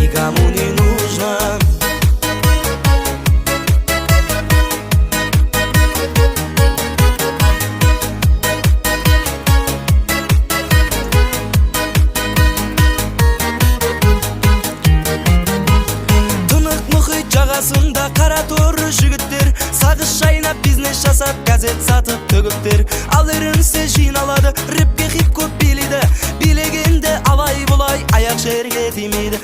никому не нужно. Жағасында қара торы жігіттер, сағыз шайнап бизнес жасап, газет сатып төгіптер. Ал ерінсе жиналады, рэпке хип-хоп билейді, билегенде алай-бұлай аяқ жерге тимейді.